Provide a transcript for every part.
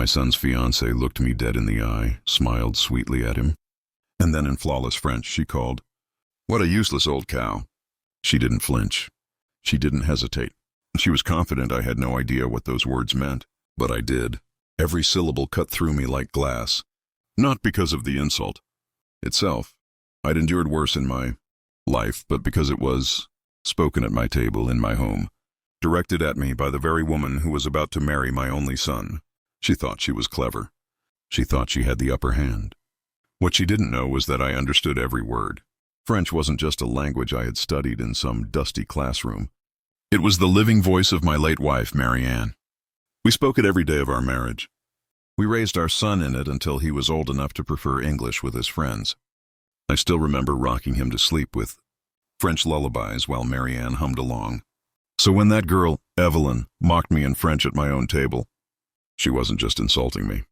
son's fiancée looked me dead in the eye, smiled sweetly at him, and then in flawless French she called, "What a useless old cow." She didn't flinch. She didn't hesitate. She was confident I had no idea what those words meant, but I did. Every syllable cut through me like glass. Not because of the insult itself. I'd endured worse in my life, but because it was spoken at my table in my home, directed at me by the very woman who was about to marry my only son. She thought she was clever. She thought she had the upper hand. What she didn't know was that I understood every word. French wasn't just a language I had studied in some dusty classroom. It was the living voice of my late wife, Marianne. We spoke it every day of our marriage. We raised our son in it until he was old enough to prefer English with his friends. I still remember rocking him to sleep with French lullabies while Marianne hummed along. So when that girl, Evelyn, mocked me in French at my own table, she wasn't just insulting me.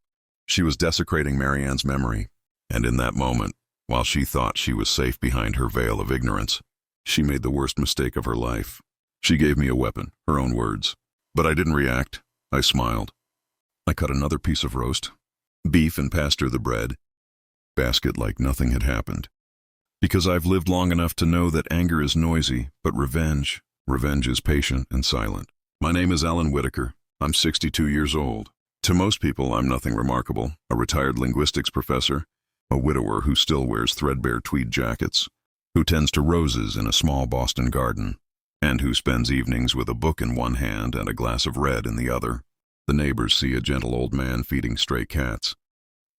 She was desecrating Marianne's memory. And in that moment, while she thought she was safe behind her veil of ignorance, she made the worst mistake of her life. She gave me a weapon, her own words. But I didn't react. I smiled. I cut another piece of roast, beef, and passed her the bread basket like nothing had happened. Because I've lived long enough to know that anger is noisy, but revenge is patient and silent. My name is Alan Whitaker. I'm 62 years old. To most people, I'm nothing remarkable. A retired linguistics professor, a widower who still wears threadbare tweed jackets, who tends to roses in a small Boston garden, and who spends evenings with a book in one hand and a glass of red in the other. The neighbors see a gentle old man feeding stray cats,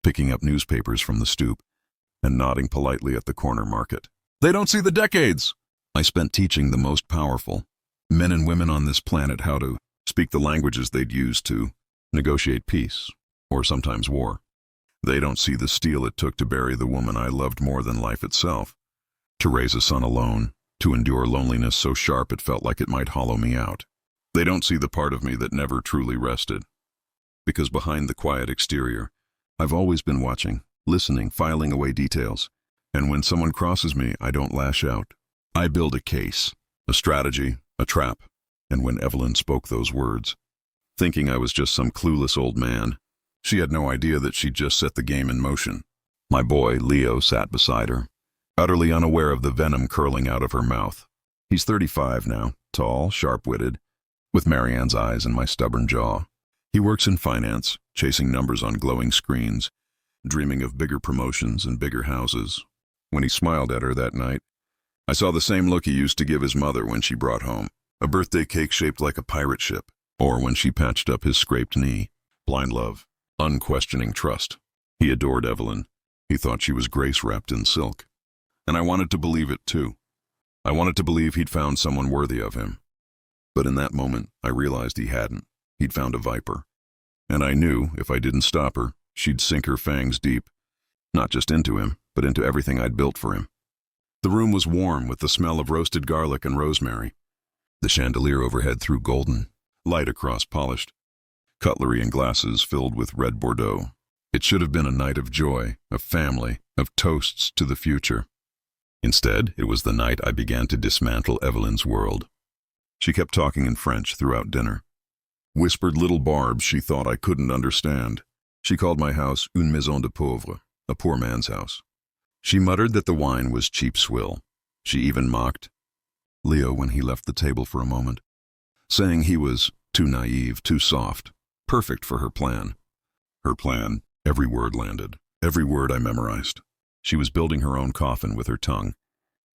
picking up newspapers from the stoop, and nodding politely at the corner market. They don't see the decades I spent teaching the most powerful men and women on this planet how to speak the languages they'd use to negotiate peace, or sometimes war. They don't see the steel it took to bury the woman I loved more than life itself, to raise a son alone, to endure loneliness so sharp it felt like it might hollow me out. They don't see the part of me that never truly rested. Because behind the quiet exterior, I've always been watching, listening, filing away details. And when someone crosses me, I don't lash out. I build a case, a strategy, a trap. And when Evelyn spoke those words, thinking I was just some clueless old man, she had no idea that she'd just set the game in motion. My boy, Leo, sat beside her, utterly unaware of the venom curling out of her mouth. He's 35 now, tall, sharp-witted, with Marianne's eyes and my stubborn jaw. He works in finance, chasing numbers on glowing screens, dreaming of bigger promotions and bigger houses. When he smiled at her that night, I saw the same look he used to give his mother when she brought home a birthday cake shaped like a pirate ship, or when she patched up his scraped knee. Blind love, unquestioning trust. He adored Evelyn. He thought she was grace wrapped in silk. And I wanted to believe it too. I wanted to believe he'd found someone worthy of him. But in that moment, I realized he hadn't. He'd found a viper. And I knew, if I didn't stop her, she'd sink her fangs deep, not just into him, but into everything I'd built for him. The room was warm with the smell of roasted garlic and rosemary. The chandelier overhead threw golden light across polished cutlery and glasses filled with red Bordeaux. It should have been a night of joy, of family, of toasts to the future. Instead, it was the night I began to dismantle Evelyn's world. She kept talking in French throughout dinner. Whispered little barbs she thought I couldn't understand. She called my house une maison de pauvre, a poor man's house. She muttered that the wine was cheap swill. She even mocked Leo when he left the table for a moment, saying he was too naive, too soft, perfect for her plan. Her plan, every word landed, every word I memorized. She was building her own coffin with her tongue,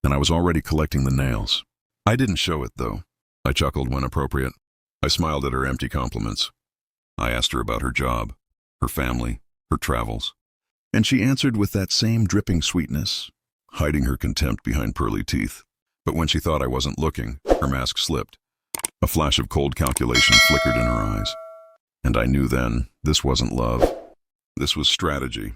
and I was already collecting the nails. I didn't show it, though. I chuckled when appropriate. I smiled at her empty compliments. I asked her about her job, her family, her travels, and she answered with that same dripping sweetness, hiding her contempt behind pearly teeth. But when she thought I wasn't looking, her mask slipped. A flash of cold calculation flickered in her eyes. And I knew then, this wasn't love. This was strategy.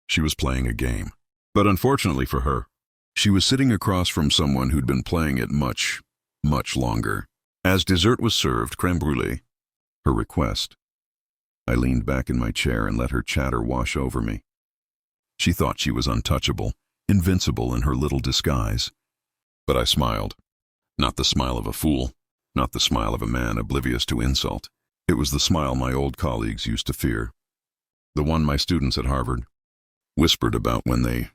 She was playing a game. But unfortunately for her, she was sitting across from someone who'd been playing it much, much longer. As dessert was served, crème brûlée, her request, I leaned back in my chair and let her chatter wash over me. She thought she was untouchable, invincible in her little disguise. But I smiled. Not the smile of a fool, not the smile of a man oblivious to insult. It was the smile my old colleagues used to fear. The one my students at Harvard whispered about when they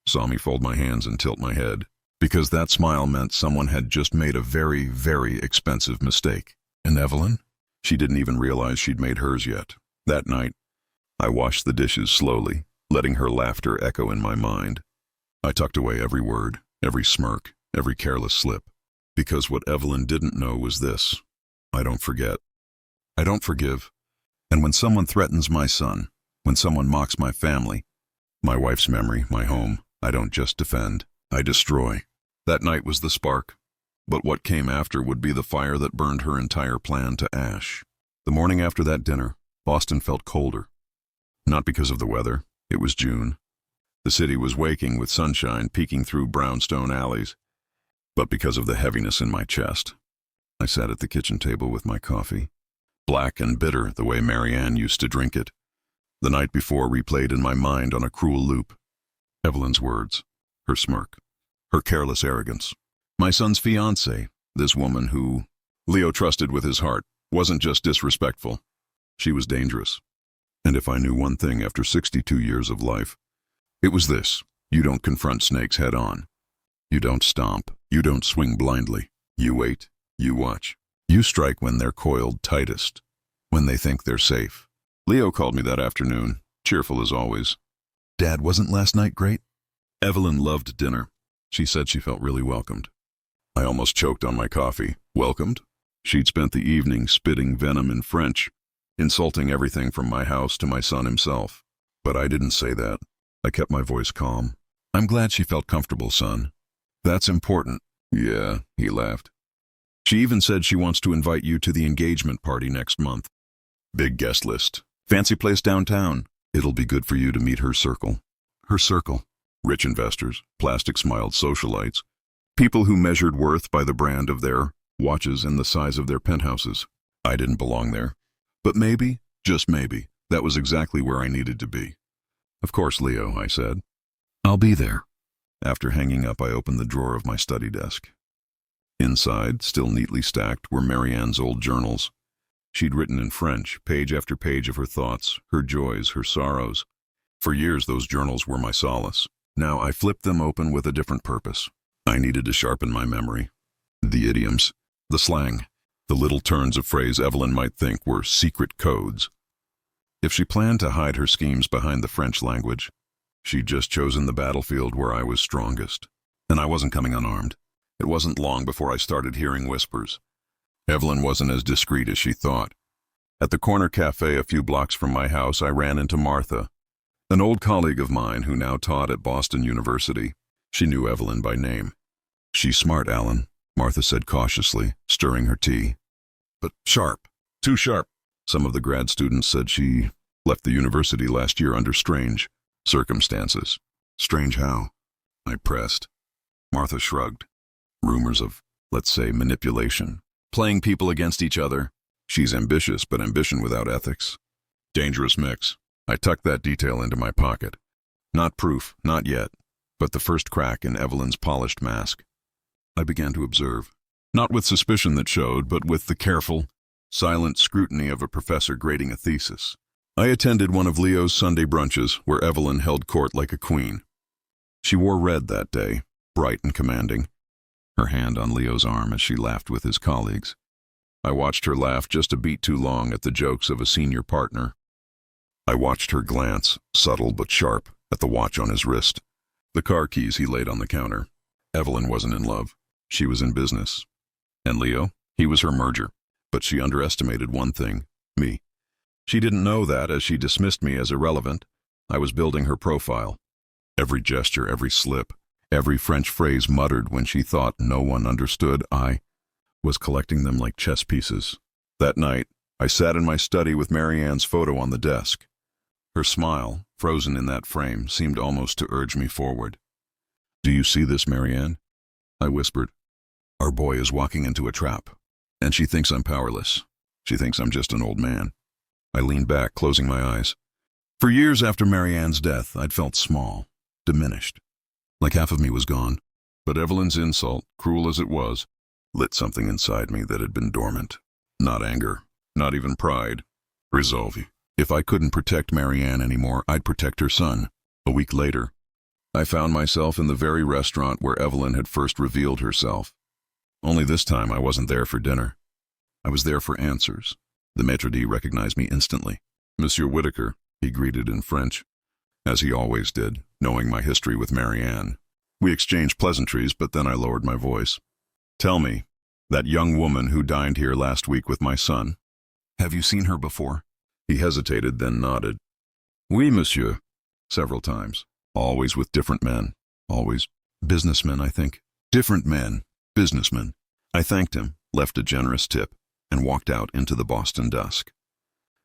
saw me fold my hands and tilt my head, because that smile meant someone had just made a very, very expensive mistake. And Evelyn? She didn't even realize she'd made hers yet. That night, I washed the dishes slowly, letting her laughter echo in my mind. I tucked away every word, every smirk, every careless slip, because what Evelyn didn't know was this: I don't forget. I don't forgive. And when someone threatens my son, when someone mocks my family, my wife's memory, my home, I don't just defend, I destroy. That night was the spark, but what came after would be the fire that burned her entire plan to ash. The morning after that dinner, Boston felt colder. Not because of the weather, it was June. The city was waking with sunshine peeking through brownstone alleys, but because of the heaviness in my chest. I sat at the kitchen table with my coffee, black and bitter the way Marianne used to drink it. The night before replayed in my mind on a cruel loop. Evelyn's words, her smirk, her careless arrogance. My son's fiancée, this woman who Leo trusted with his heart, wasn't just disrespectful. She was dangerous. And if I knew one thing after 62 years of life, it was this: you don't confront snakes head on. You don't stomp. You don't swing blindly. You wait. You watch. You strike when they're coiled tightest, when they think they're safe. Leo called me that afternoon, cheerful as always. Dad, wasn't last night great? Evelyn loved dinner. She said she felt really welcomed. I almost choked on my coffee. Welcomed? She'd spent the evening spitting venom in French, insulting everything from my house to my son himself. But I didn't say that. I kept my voice calm. I'm glad she felt comfortable, son. That's important. Yeah, he laughed. She even said she wants to invite you to the engagement party next month. Big guest list. Fancy place downtown. It'll be good for you to meet her circle. Her circle. Rich investors, plastic-smiled socialites, people who measured worth by the brand of their watches and the size of their penthouses. I didn't belong there. But maybe, just maybe, that was exactly where I needed to be. Of course, Leo, I said. I'll be there. After hanging up, I opened the drawer of my study desk. Inside, still neatly stacked, were Marianne's old journals. She'd written in French, page after page of her thoughts, her joys, her sorrows. For years, those journals were my solace. Now I flipped them open with a different purpose. I needed to sharpen my memory. The idioms, the slang, the little turns of phrase Evelyn might think were secret codes. If she planned to hide her schemes behind the French language, she'd just chosen the battlefield where I was strongest. And I wasn't coming unarmed. It wasn't long before I started hearing whispers. Evelyn wasn't as discreet as she thought. At the corner cafe a few blocks from my house, I ran into Martha, an old colleague of mine who now taught at Boston University. She knew Evelyn by name. She's smart, Alan, Martha said cautiously, stirring her tea. But sharp. Too sharp. Some of the grad students said she left the university last year under strange circumstances. Strange how? I pressed. Martha shrugged. Rumors of, let's say, manipulation. Playing people against each other. She's ambitious, but ambition without ethics. Dangerous mix. I tucked that detail into my pocket. Not proof, not yet, but the first crack in Evelyn's polished mask. I began to observe, not with suspicion that showed, but with the careful, silent scrutiny of a professor grading a thesis. I attended one of Leo's Sunday brunches where Evelyn held court like a queen. She wore red that day, bright and commanding, her hand on Leo's arm as she laughed with his colleagues. I watched her laugh just a beat too long at the jokes of a senior partner. I watched her glance, subtle but sharp, at the watch on his wrist, the car keys he laid on the counter. Evelyn wasn't in love. She was in business. And Leo, he was her merger. But she underestimated one thing, me. She didn't know that as she dismissed me as irrelevant. I was building her profile. Every gesture, every slip, every French phrase muttered when she thought no one understood, I was collecting them like chess pieces. That night, I sat in my study with Marianne's photo on the desk. Her smile, frozen in that frame, seemed almost to urge me forward. Do you see this, Marianne? I whispered. Our boy is walking into a trap, and she thinks I'm powerless. She thinks I'm just an old man. I leaned back, closing my eyes. For years after Marianne's death, I'd felt small, diminished, like half of me was gone. But Evelyn's insult, cruel as it was, lit something inside me that had been dormant. Not anger, not even pride. Resolve. If I couldn't protect Marianne anymore, I'd protect her son. A week later, I found myself in the very restaurant where Evelyn had first revealed herself. Only this time I wasn't there for dinner. I was there for answers. The maître d' recognized me instantly. Monsieur Whitaker, he greeted in French, as he always did, knowing my history with Marianne. We exchanged pleasantries, but then I lowered my voice. Tell me, that young woman who dined here last week with my son, have you seen her before? He hesitated, then nodded. Oui, monsieur. Several times. Always with different men. Always businessmen, I think. Different men. Businessmen. I thanked him, left a generous tip, and walked out into the Boston dusk.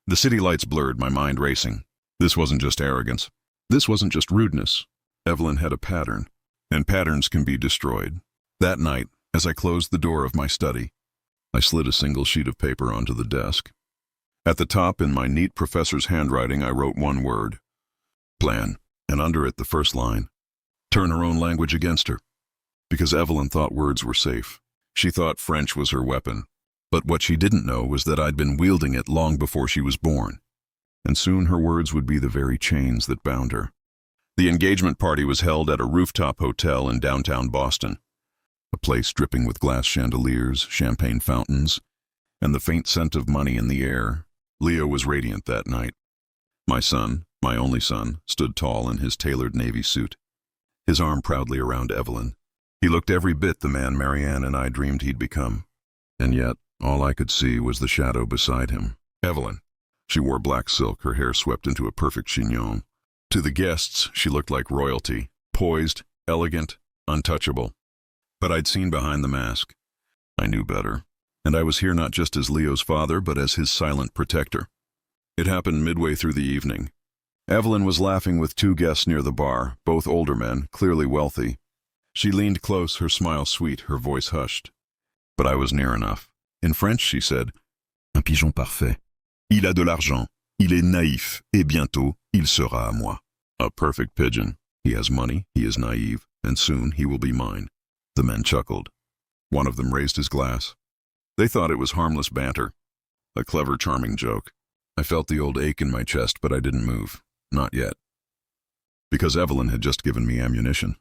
The city lights blurred, my mind racing. This wasn't just arrogance. This wasn't just rudeness. Evelyn had a pattern, and patterns can be destroyed. That night, as I closed the door of my study, I slid a single sheet of paper onto the desk. At the top, in my neat professor's handwriting, I wrote one word. Plan. And under it, the first line. Turn her own language against her. Because Evelyn thought words were safe. She thought French was her weapon. But what she didn't know was that I'd been wielding it long before she was born. And soon her words would be the very chains that bound her. The engagement party was held at a rooftop hotel in downtown Boston. A place dripping with glass chandeliers, champagne fountains, and the faint scent of money in the air. Leo was radiant that night. My son, my only son, stood tall in his tailored navy suit, his arm proudly around Evelyn. He looked every bit the man Marianne and I dreamed he'd become. And yet, all I could see was the shadow beside him. Evelyn. She wore black silk, her hair swept into a perfect chignon. To the guests, she looked like royalty, poised, elegant, untouchable. But I'd seen behind the mask. I knew better. And I was here not just as Leo's father, but as his silent protector. It happened midway through the evening. Evelyn was laughing with two guests near the bar, both older men, clearly wealthy. She leaned close, her smile sweet, her voice hushed. But I was near enough. In French, she said, Un pigeon parfait. Il a de l'argent. Il est naïf, et bientôt, il sera à moi. A perfect pigeon. He has money, he is naive, and soon he will be mine. The men chuckled. One of them raised his glass. They thought it was harmless banter. A clever, charming joke. I felt the old ache in my chest, but I didn't move. Not yet. Because Evelyn had just given me ammunition.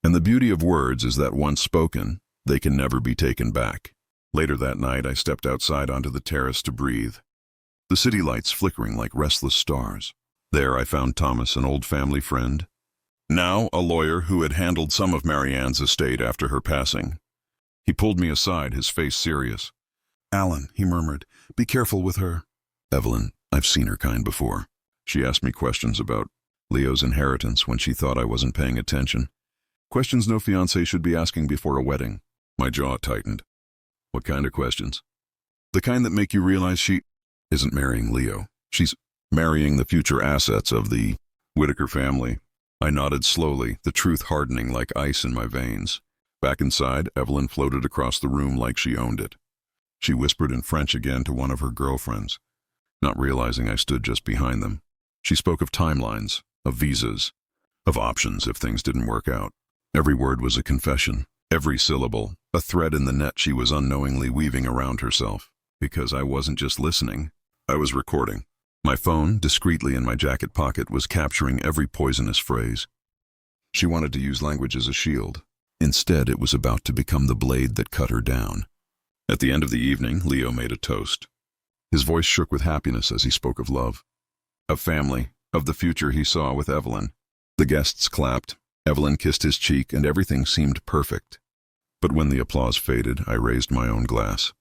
And the beauty of words is that once spoken, they can never be taken back. Later that night, I stepped outside onto the terrace to breathe. The city lights flickering like restless stars. There I found Thomas, an old family friend. Now a lawyer who had handled some of Marianne's estate after her passing. He pulled me aside, his face serious. Alan, he murmured, be careful with her. Evelyn, I've seen her kind before. She asked me questions about Leo's inheritance when she thought I wasn't paying attention. Questions no fiancé should be asking before a wedding. My jaw tightened. What kind of questions? The kind that make you realize she isn't marrying Leo. She's marrying the future assets of the Whitaker family. I nodded slowly, the truth hardening like ice in my veins. Back inside, Evelyn floated across the room like she owned it. She whispered in French again to one of her girlfriends, not realizing I stood just behind them. She spoke of timelines, of visas, of options if things didn't work out. Every word was a confession, every syllable, a thread in the net she was unknowingly weaving around herself. Because I wasn't just listening, I was recording. My phone, discreetly in my jacket pocket, was capturing every poisonous phrase. She wanted to use language as a shield. Instead, it was about to become the blade that cut her down. At the end of the evening, Leo made a toast. His voice shook with happiness as he spoke of love, of family, of the future he saw with Evelyn. The guests clapped, Evelyn kissed his cheek, and everything seemed perfect. But when the applause faded, I raised my own glass.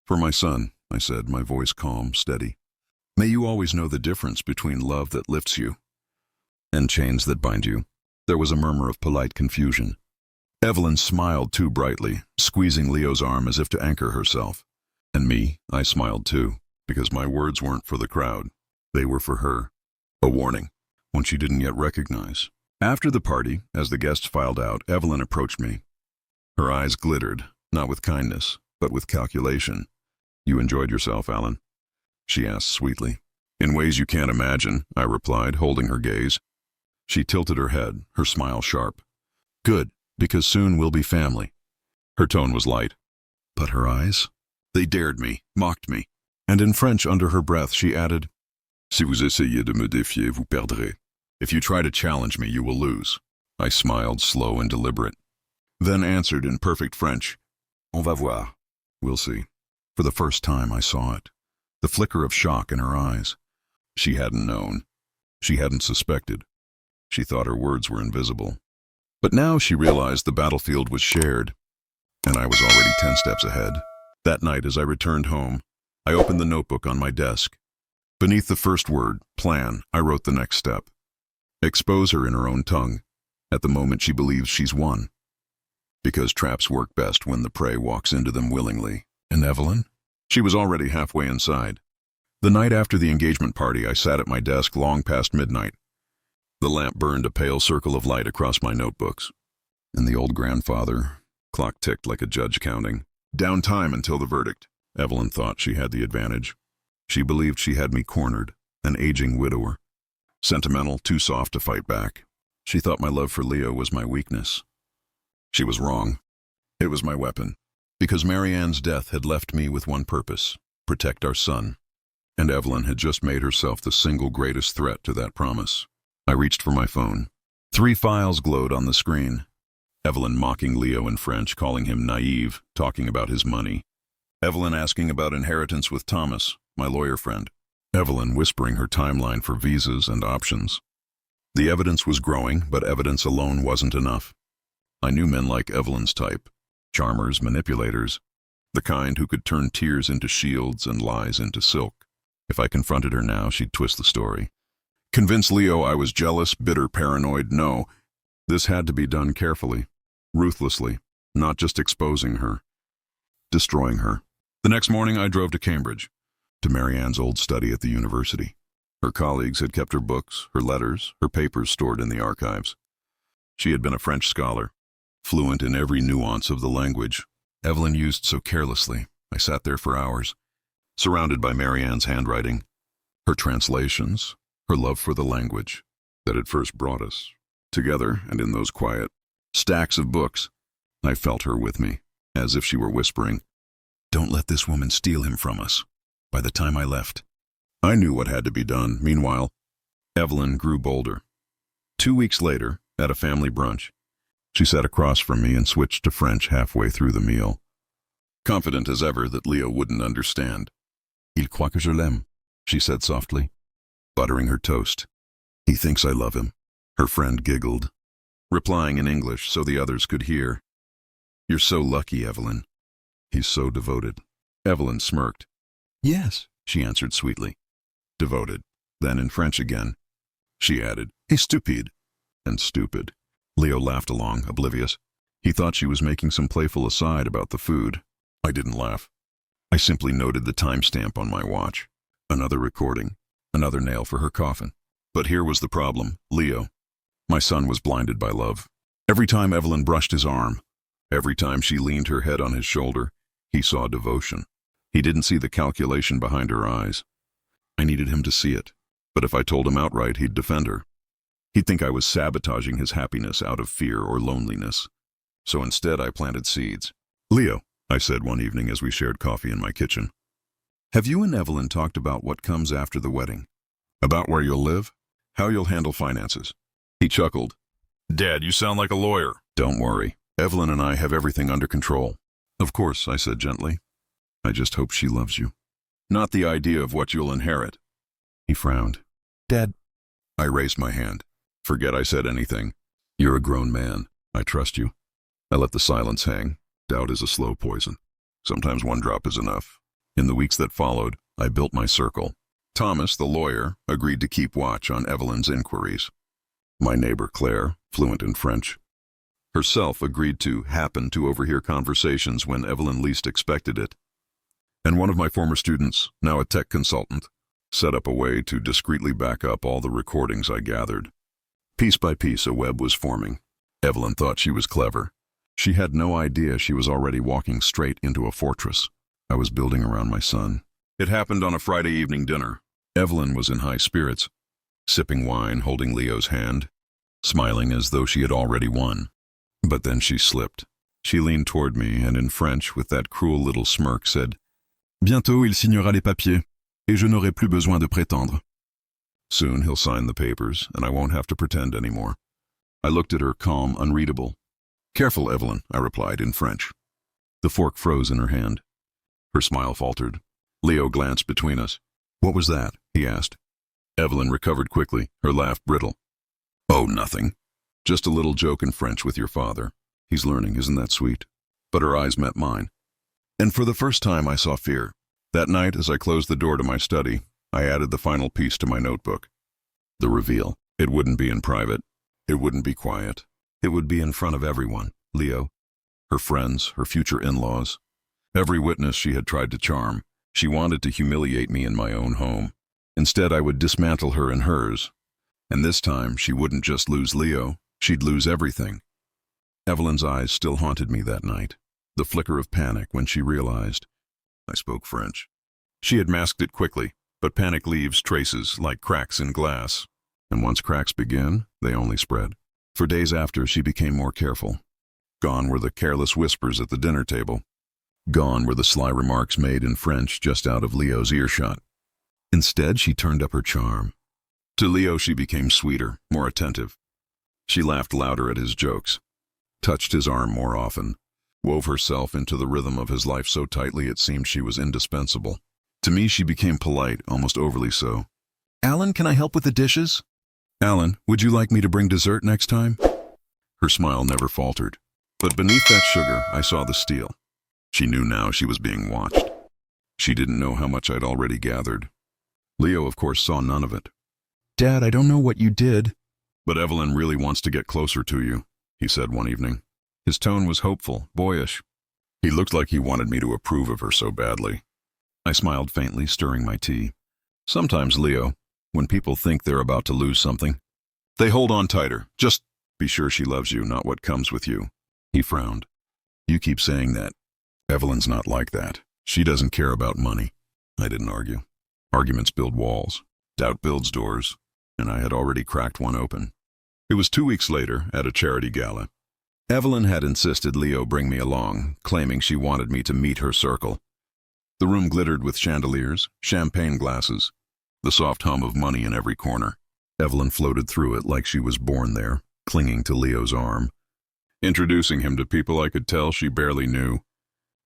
For my son, I said, my voice calm, steady. May you always know the difference between love that lifts you and chains that bind you. There was a murmur of polite confusion. Evelyn smiled too brightly, squeezing Leo's arm as if to anchor herself. And me, I smiled too, because my words weren't for the crowd. They were for her. A warning, one she didn't yet recognize. After the party, as the guests filed out, Evelyn approached me. Her eyes glittered, not with kindness, but with calculation. You enjoyed yourself, Alan? She asked sweetly. In ways you can't imagine, I replied, holding her gaze. She tilted her head, her smile sharp. Good, because soon we'll be family. Her tone was light. But her eyes? They dared me, mocked me. And in French under her breath she added, Si vous essayez de me défier, vous perdrez. If you try to challenge me, you will lose. I smiled, slow and deliberate. Then answered in perfect French, On va voir. We'll see. For the first time I saw it. The flicker of shock in her eyes. She hadn't known. She hadn't suspected. She thought her words were invisible. But now she realized the battlefield was shared, and I was already 10 steps ahead. That night, as I returned home, I opened the notebook on my desk. Beneath the first word, plan, I wrote the next step. Expose her in her own tongue, at the moment she believes she's won. Because traps work best when the prey walks into them willingly. And Evelyn? She was already halfway inside. The night after the engagement party, I sat at my desk long past midnight. The lamp burned a pale circle of light across my notebooks. And the old grandfather, clock ticked like a judge counting. Down time until the verdict. Evelyn thought she had the advantage. She believed she had me cornered, an aging widower. Sentimental, too soft to fight back. She thought my love for Leo was my weakness. She was wrong. It was my weapon. Because Marianne's death had left me with one purpose, protect our son. And Evelyn had just made herself the single greatest threat to that promise. I reached for my phone. 3 files glowed on the screen. Evelyn mocking Leo in French, calling him naive, talking about his money. Evelyn asking about inheritance with Thomas, my lawyer friend. Evelyn whispering her timeline for visas and options. The evidence was growing, but evidence alone wasn't enough. I knew men like Evelyn's type. Charmers, manipulators. The kind who could turn tears into shields and lies into silk. If I confronted her now, she'd twist the story. Convince Leo I was jealous, bitter, paranoid. No, this had to be done carefully, ruthlessly, not just exposing her, destroying her. The next morning I drove to Cambridge, to Marianne's old study at the university. Her colleagues had kept her books, her letters, her papers stored in the archives. She had been a French scholar, fluent in every nuance of the language Evelyn used so carelessly. I sat there for hours, surrounded by Marianne's handwriting, her translations, her love for the language that had first brought us together, and in those quiet stacks of books, I felt her with me, as if she were whispering, "Don't let this woman steal him from us." By the time I left, I knew what had to be done. Meanwhile, Evelyn grew bolder. 2 weeks later, at a family brunch, she sat across from me and switched to French halfway through the meal. Confident as ever that Leo wouldn't understand. "Il croit que je l'aime," she said softly, buttering her toast. "He thinks I love him." Her friend giggled, replying in English so the others could hear. "You're so lucky, Evelyn. He's so devoted." Evelyn smirked. "Yes," she answered sweetly. Devoted. Then in French again, she added, "Et stupide." And stupid. Leo laughed along, oblivious. He thought she was making some playful aside about the food. I didn't laugh. I simply noted the timestamp on my watch. Another recording. Another nail for her coffin. But here was the problem. Leo. My son was blinded by love. Every time Evelyn brushed his arm, every time she leaned her head on his shoulder, he saw devotion. He didn't see the calculation behind her eyes. I needed him to see it. But if I told him outright, he'd defend her. He'd think I was sabotaging his happiness out of fear or loneliness. So instead, I planted seeds. "Leo," I said one evening as we shared coffee in my kitchen, "have you and Evelyn talked about what comes after the wedding? About where you'll live? How you'll handle finances?" He chuckled. "Dad, you sound like a lawyer." "Don't worry. Evelyn and I have everything under control." "Of course," I said gently. "I just hope she loves you. Not the idea of what you'll inherit." He frowned. "Dad." I raised my hand. "Forget I said anything. You're a grown man. I trust you." I let the silence hang. Doubt is a slow poison. Sometimes one drop is enough. In the weeks that followed, I built my circle. Thomas, the lawyer, agreed to keep watch on Evelyn's inquiries. My neighbor Claire, fluent in French, herself agreed to happen to overhear conversations when Evelyn least expected it. And one of my former students, now a tech consultant, set up a way to discreetly back up all the recordings I gathered. Piece by piece, a web was forming. Evelyn thought she was clever. She had no idea she was already walking straight into a fortress I was building around my son. It happened on a Friday evening dinner. Evelyn was in high spirits, sipping wine, holding Leo's hand, smiling as though she had already won. But then she slipped. She leaned toward me and in French, with that cruel little smirk, said, "Bientôt il signera les papiers, et je n'aurai plus besoin de prétendre." Soon he'll sign the papers, and I won't have to pretend anymore. I looked at her, calm, unreadable. Careful, Evelyn, I replied in French. The fork froze in her hand. Her smile faltered. Leo glanced between us. What was that? He asked. Evelyn recovered quickly, her laugh brittle. Oh, nothing. Just a little joke in French with your father. He's learning, isn't that sweet? But her eyes met mine. And for the first time I saw fear. That night, as I closed the door to my study, I added the final piece to my notebook. The reveal. It wouldn't be in private. It wouldn't be quiet. It would be in front of everyone. Leo, her friends, her future in-laws. Every witness she had tried to charm. She wanted to humiliate me in my own home. Instead, I would dismantle her in hers. And this time, she wouldn't just lose Leo, she'd lose everything. Evelyn's eyes still haunted me that night. The flicker of panic when she realized. I spoke French. She had masked it quickly, but panic leaves traces like cracks in glass. And once cracks begin, they only spread. For days after, she became more careful. Gone were the careless whispers at the dinner table. Gone were the sly remarks made in French just out of Leo's earshot. Instead, she turned up her charm. To Leo, she became sweeter, more attentive. She laughed louder at his jokes, touched his arm more often, wove herself into the rhythm of his life so tightly it seemed she was indispensable. To me, she became polite, almost overly so. Alan, can I help with the dishes? Alan, would you like me to bring dessert next time? Her smile never faltered. But beneath that sugar, I saw the steel. She knew now she was being watched. She didn't know how much I'd already gathered. Leo, of course, saw none of it. Dad, I don't know what you did. But Evelyn really wants to get closer to you, he said one evening. His tone was hopeful, boyish. He looked like he wanted me to approve of her so badly. I smiled faintly, stirring my tea. Sometimes, Leo, when people think they're about to lose something, they hold on tighter. Just be sure she loves you, not what comes with you. He frowned. You keep saying that. Evelyn's not like that. She doesn't care about money. I didn't argue. Arguments build walls. Doubt builds doors. And I had already cracked one open. It was 2 weeks later, at a charity gala. Evelyn had insisted Leo bring me along, claiming she wanted me to meet her circle. The room glittered with chandeliers, champagne glasses, the soft hum of money in every corner. Evelyn floated through it like she was born there, clinging to Leo's arm, introducing him to people I could tell she barely knew.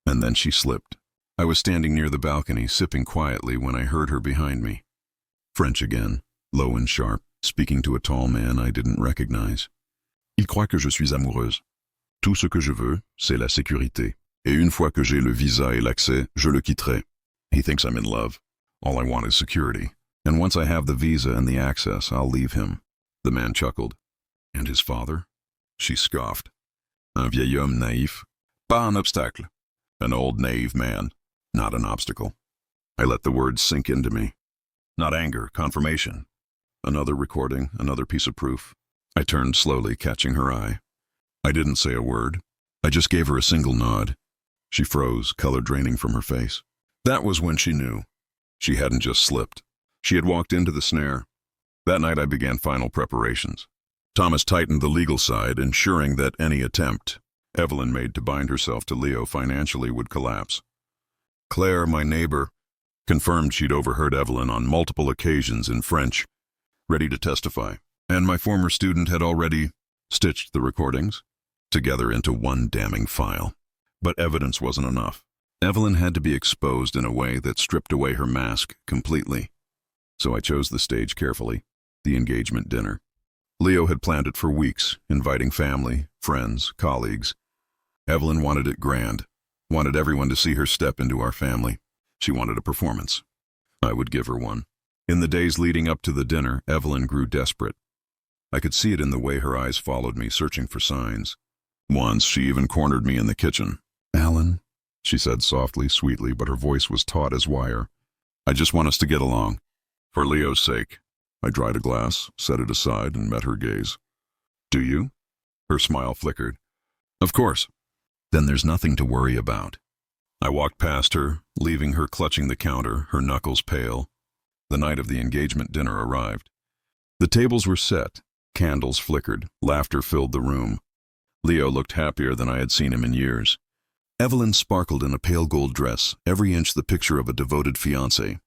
And then she slipped. I was standing near the balcony, sipping quietly when I heard her behind me. French again, low and sharp, speaking to a tall man I didn't recognize. Il croit que je suis amoureuse. Tout ce que je veux, c'est la sécurité. Et une fois que j'ai le visa et l'accès, je le quitterai. He thinks I'm in love. All I want is security. And once I have the visa and the access, I'll leave him. The man chuckled. And his father? She scoffed. Un vieil homme naïf. Pas un obstacle. An old naive man. Not an obstacle. I let the words sink into me. Not anger, confirmation. Another recording, another piece of proof. I turned slowly, catching her eye. I didn't say a word. I just gave her a single nod. She froze, color draining from her face. That was when she knew. She hadn't just slipped. She had walked into the snare. That night I began final preparations. Thomas tightened the legal side, ensuring that any attempt Evelyn made to bind herself to Leo financially would collapse. Claire, my neighbor, confirmed she'd overheard Evelyn on multiple occasions in French, ready to testify. And my former student had already stitched the recordings together into one damning file. But evidence wasn't enough. Evelyn had to be exposed in a way that stripped away her mask completely. So I chose the stage carefully, the engagement dinner. Leo had planned it for weeks, inviting family, friends, colleagues. Evelyn wanted it grand, wanted everyone to see her step into our family. She wanted a performance. I would give her one. In the days leading up to the dinner, Evelyn grew desperate. I could see it in the way her eyes followed me, searching for signs. Once, she even cornered me in the kitchen. Alan, she said softly, sweetly, but her voice was taut as wire. I just want us to get along. For Leo's sake. I dried a glass, set it aside, and met her gaze. Do you? Her smile flickered. Of course. Then there's nothing to worry about. I walked past her, leaving her clutching the counter, her knuckles pale. The night of the engagement dinner arrived. The tables were set. Candles flickered. Laughter filled the room. Leo looked happier than I had seen him in years. Evelyn sparkled in a pale gold dress, every inch the picture of a devoted fiancée.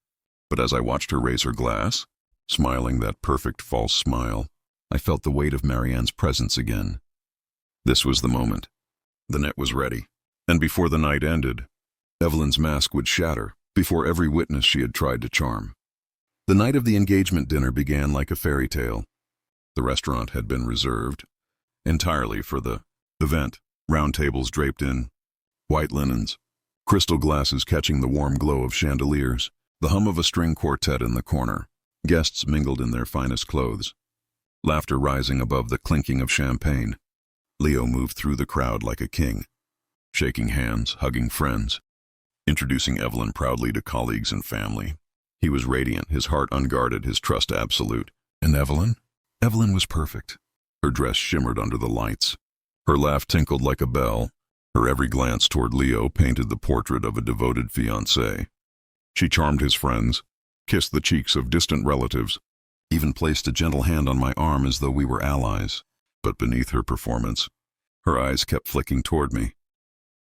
But as I watched her raise her glass, smiling that perfect false smile. I felt the weight of Marianne's presence again. This was the moment. The net was ready, and before the night ended, Evelyn's mask would shatter before every witness she had tried to charm. The night of the engagement dinner began like a fairy tale. The restaurant had been reserved entirely for the event, round tables draped in white linens, crystal glasses catching the warm glow of chandeliers, the hum of a string quartet in the corner, guests mingled in their finest clothes, laughter rising above the clinking of champagne. Leo moved through the crowd like a king, shaking hands, hugging friends, introducing Evelyn proudly to colleagues and family. He was radiant, his heart unguarded, his trust absolute. And Evelyn? Evelyn was perfect. Her dress shimmered under the lights. Her laugh tinkled like a bell. Her every glance toward Leo painted the portrait of a devoted fiancée. She charmed his friends, kissed the cheeks of distant relatives, even placed a gentle hand on my arm as though we were allies. But beneath her performance, her eyes kept flicking toward me,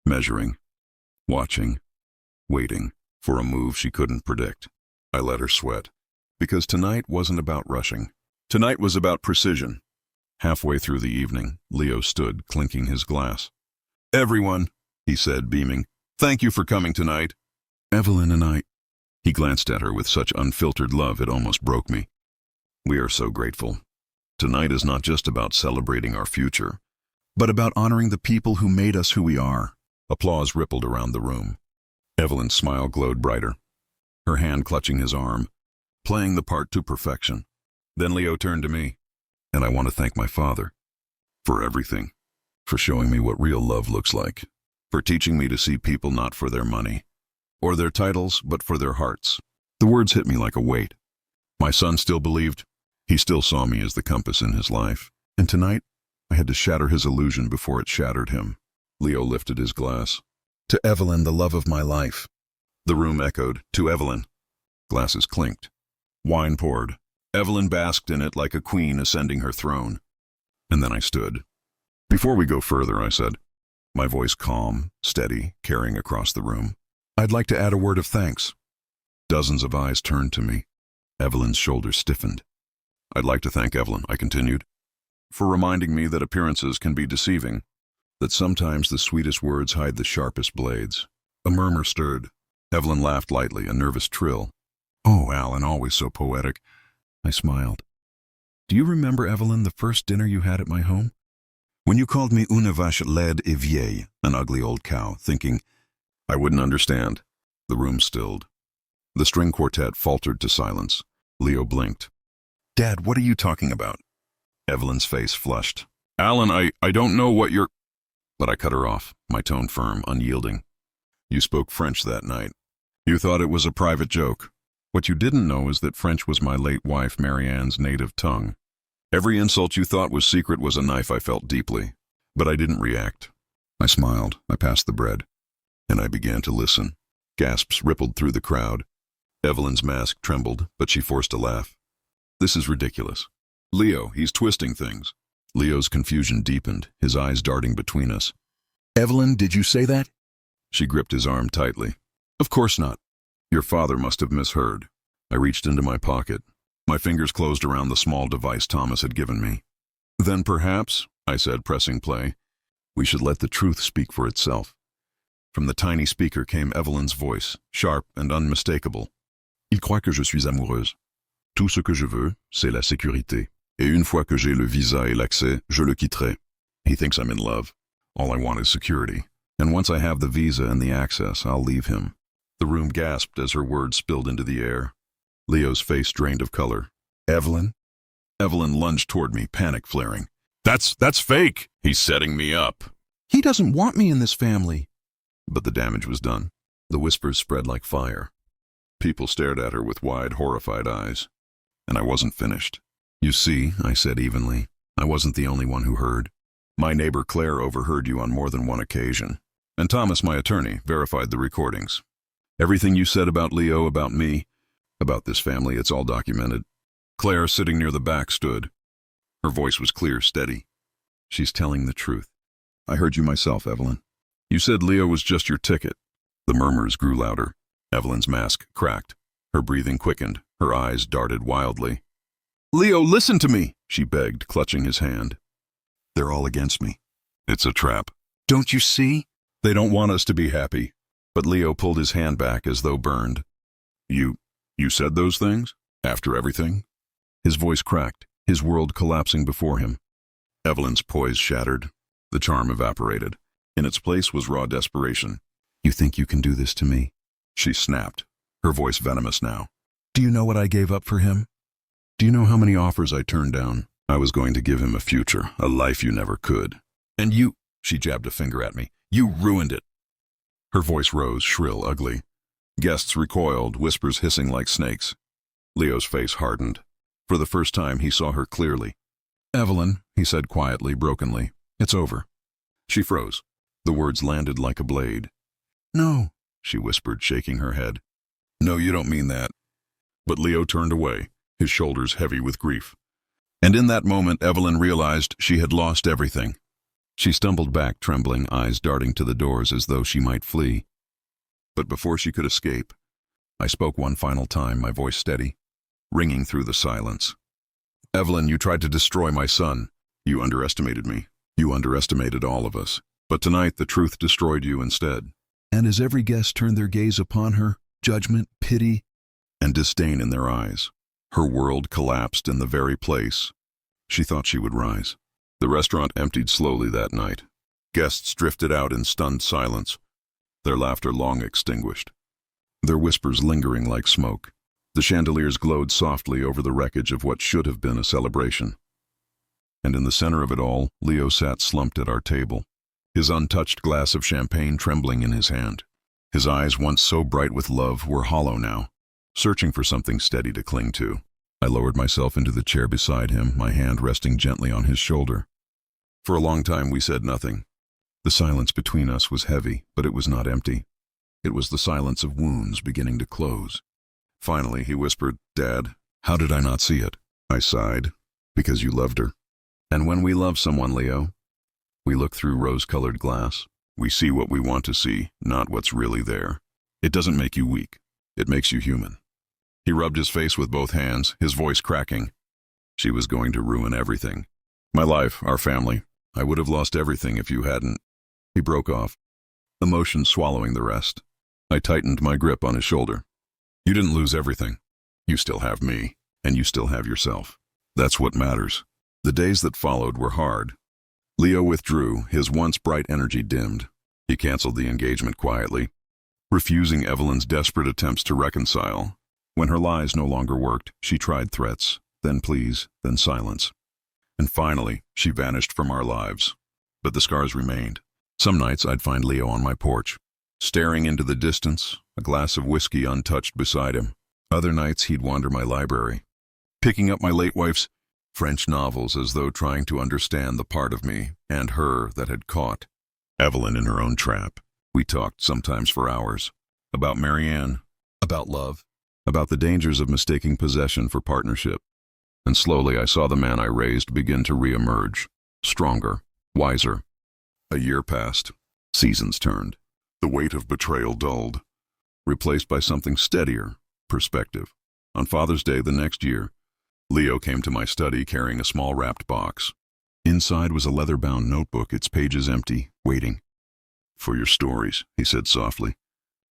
measuring, watching, waiting for a move she couldn't predict. I let her sweat, because tonight wasn't about rushing. Tonight was about precision. Halfway through the evening, Leo stood, clinking his glass. "Everyone," he said, beaming, "thank you for coming tonight. Evelyn and I—" He glanced at her with such unfiltered love it almost broke me. "We are so grateful. Tonight is not just about celebrating our future, but about honoring the people who made us who we are." Applause rippled around the room. Evelyn's smile glowed brighter, her hand clutching his arm, playing the part to perfection. Then Leo turned to me. "And I want to thank my father for everything, for showing me what real love looks like, for teaching me to see people not for their money or their titles, but for their hearts." The words hit me like a weight. My son still believed. He still saw me as the compass in his life. And tonight, I had to shatter his illusion before it shattered him. Leo lifted his glass. "To Evelyn, the love of my life." The room echoed, "To Evelyn." Glasses clinked. Wine poured. Evelyn basked in it like a queen ascending her throne. And then I stood. "Before we go further," I said, my voice calm, steady, carrying across the room, "I'd like to add a word of thanks." Dozens of eyes turned to me. Evelyn's shoulders stiffened. "I'd like to thank Evelyn," I continued, "for reminding me that appearances can be deceiving, that sometimes the sweetest words hide the sharpest blades." A murmur stirred. Evelyn laughed lightly, a nervous trill. "Oh, Alan, always so poetic." I smiled. "Do you remember, Evelyn, the first dinner you had at my home? When you called me une vache laide et vieille, an ugly old cow, thinking I wouldn't understand." The room stilled. The string quartet faltered to silence. Leo blinked. "Dad, what are you talking about?" Evelyn's face flushed. "Alan, I don't know what you're—" But I cut her off, my tone firm, unyielding. "You spoke French that night. You thought it was a private joke. What you didn't know is that French was my late wife Marianne's native tongue. Every insult you thought was secret was a knife I felt deeply. But I didn't react. I smiled, I passed the bread, and I began to listen." Gasps rippled through the crowd. Evelyn's mask trembled, but she forced a laugh. "This is ridiculous. Leo, he's twisting things." Leo's confusion deepened, his eyes darting between us. "Evelyn, did you say that?" She gripped his arm tightly. "Of course not. Your father must have misheard." I reached into my pocket. My fingers closed around the small device Thomas had given me. "Then perhaps," I said, pressing play, "we should let the truth speak for itself." From the tiny speaker came Evelyn's voice, sharp and unmistakable. "Il croit que je suis amoureuse. Tout ce que je veux, c'est la sécurité. Et une fois que j'ai le visa et l'accès, je le quitterai." He thinks I'm in love. All I want is security. And once I have the visa and the access, I'll leave him. The room gasped as her words spilled into the air. Leo's face drained of color. "Evelyn?" Evelyn lunged toward me, panic flaring. That's fake. He's setting me up." "He doesn't want me in this family." But the damage was done. The whispers spread like fire. People stared at her with wide, horrified eyes. And I wasn't finished. "You see," I said evenly, "I wasn't the only one who heard. My neighbor Claire overheard you on more than one occasion. And Thomas, my attorney, verified the recordings. Everything you said about Leo, about me, about this family, it's all documented." Claire, sitting near the back, stood. Her voice was clear, steady. "She's telling the truth. I heard you myself, Evelyn. You said Leo was just your ticket." The murmurs grew louder. Evelyn's mask cracked. Her breathing quickened. Her eyes darted wildly. Leo, listen to me, she begged, clutching his hand. They're all against me. It's a trap. Don't you see? They don't want us to be happy. But Leo pulled his hand back as though burned. You said those things? After everything? His voice cracked, his world collapsing before him. Evelyn's poise shattered. The charm evaporated. In its place was raw desperation. You think you can do this to me? She snapped, her voice venomous now. Do you know what I gave up for him? Do you know how many offers I turned down? I was going to give him a future, a life you never could. And you, she jabbed a finger at me, you ruined it. Her voice rose, shrill, ugly. Guests recoiled, whispers hissing like snakes. Leo's face hardened. For the first time, he saw her clearly. Evelyn, he said quietly, brokenly, it's over. She froze. The words landed like a blade. No, she whispered, shaking her head. No, you don't mean that. But Leo turned away, his shoulders heavy with grief. And in that moment, Evelyn realized she had lost everything. She stumbled back, trembling, eyes darting to the doors as though she might flee. But before she could escape, I spoke one final time, my voice steady, ringing through the silence. Evelyn, you tried to destroy my son. You underestimated me. You underestimated all of us. But tonight, the truth destroyed you instead. And as every guest turned their gaze upon her, judgment, pity, and disdain in their eyes, her world collapsed in the very place she thought she would rise. The restaurant emptied slowly that night. Guests drifted out in stunned silence, their laughter long extinguished, their whispers lingering like smoke. The chandeliers glowed softly over the wreckage of what should have been a celebration. And in the center of it all, Leo sat slumped at our table, his untouched glass of champagne trembling in his hand. His eyes, once so bright with love, were hollow now, searching for something steady to cling to. I lowered myself into the chair beside him, my hand resting gently on his shoulder. For a long time we said nothing. The silence between us was heavy, but it was not empty. It was the silence of wounds beginning to close. Finally, he whispered, Dad, how did I not see it? I sighed, because you loved her. And when we love someone, Leo, we look through rose-colored glass. We see what we want to see, not what's really there. It doesn't make you weak. It makes you human. He rubbed his face with both hands, his voice cracking. She was going to ruin everything. My life, our family. I would have lost everything if you hadn't. He broke off, emotion swallowing the rest. I tightened my grip on his shoulder. You didn't lose everything. You still have me, and you still have yourself. That's what matters. The days that followed were hard. Leo withdrew, his once bright energy dimmed. He canceled the engagement quietly, refusing Evelyn's desperate attempts to reconcile. When her lies no longer worked, she tried threats, then pleas, then silence. And finally, she vanished from our lives. But the scars remained. Some nights I'd find Leo on my porch, staring into the distance, a glass of whiskey untouched beside him. Other nights he'd wander my library, picking up my late wife's French novels as though trying to understand the part of me and her that had caught Evelyn in her own trap. We talked sometimes for hours, about Marianne, about love, about the dangers of mistaking possession for partnership. And slowly I saw the man I raised begin to re-emerge, stronger, wiser. A year passed. Seasons turned. The weight of betrayal dulled, replaced by something steadier, perspective. On Father's Day the next year, Leo came to my study carrying a small wrapped box. Inside was a leather-bound notebook, its pages empty, waiting. For your stories, he said softly.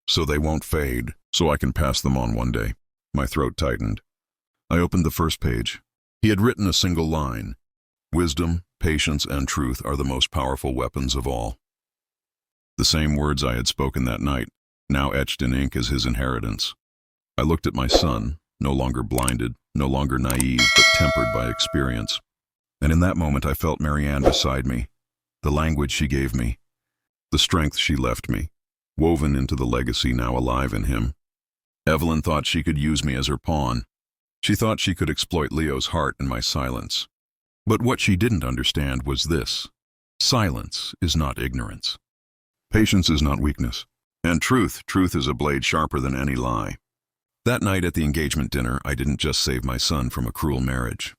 So they won't fade, so I can pass them on one day. My throat tightened. I opened the first page. He had written a single line. Wisdom, patience, and truth are the most powerful weapons of all. The same words I had spoken that night, now etched in ink as his inheritance. I looked at my son, no longer blinded, no longer naive, but tempered by experience. And in that moment I felt Marianne beside me, the language she gave me, the strength she left me, woven into the legacy now alive in him. Evelyn thought she could use me as her pawn. She thought she could exploit Leo's heart in my silence. But what she didn't understand was this. Silence is not ignorance. Patience is not weakness. And truth is a blade sharper than any lie. That night at the engagement dinner, I didn't just save my son from a cruel marriage.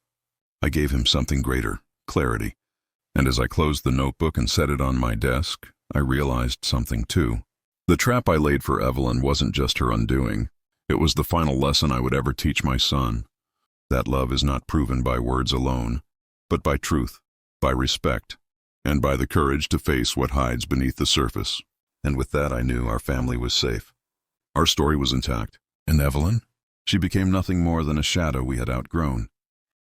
I gave him something greater, clarity. And as I closed the notebook and set it on my desk, I realized something too. The trap I laid for Evelyn wasn't just her undoing. It was the final lesson I would ever teach my son. That love is not proven by words alone, but by truth, by respect, and by the courage to face what hides beneath the surface. And with that I knew our family was safe. Our story was intact. And Evelyn? She became nothing more than a shadow we had outgrown.